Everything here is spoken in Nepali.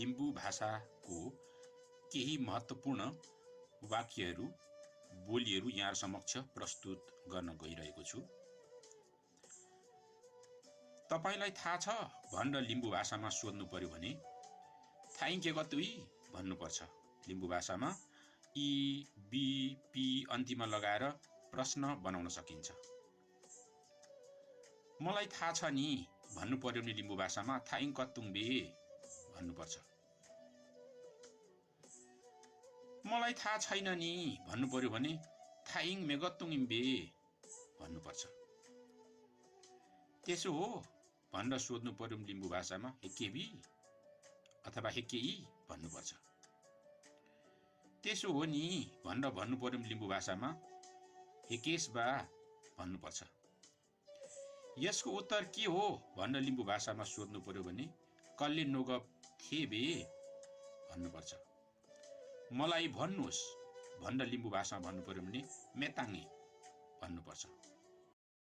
लिम्बू भाषाको केही महत्त्वपूर्ण वाक्यहरू बोलीहरू यहाँ समक्ष प्रस्तुत गर्न गइरहेको छु। तपाईलाई थाहा छ भनेर लिम्बू भाषामा सोध्नु पर्यो भने थाइङ के गतुई भन्नुपर्छ। लिम्बू भाषामा ई बी पी अन्तिममा लगाएर प्रश्न बनाउन सकिन्छ। मलाई थाहा छ नि भन्नु पर्यो भने लिम्बू भाषामा थाइङ कतुङ बे भन्नुपर्छ। मलाई थाहा छैन नि भन्नु पर्यो भने थाइङ मेगतुङ बे भन्नुपर्छ। त्यसो हो भनेर सोध्नु पर्यो भने लिम्बू भाषामा हेकेबी अथवा हेकेई भन्नुपर्छ। त्यसो हो नि भनेर भन्नु पर्यो भने लिम्बू भाषामा हेकेस बा भन्नुपर्छ। यसको उत्तर के हो भनेर लिम्बू भाषामा सोध्नु पर्यो भने कल्ले नोग थेबे भन्नुपर्छ। मलाई भन्नुहोस् भनेर लिम्बू भाषामा भन्नु पर्यो भने मेताङ्गे भन्नुपर्छ।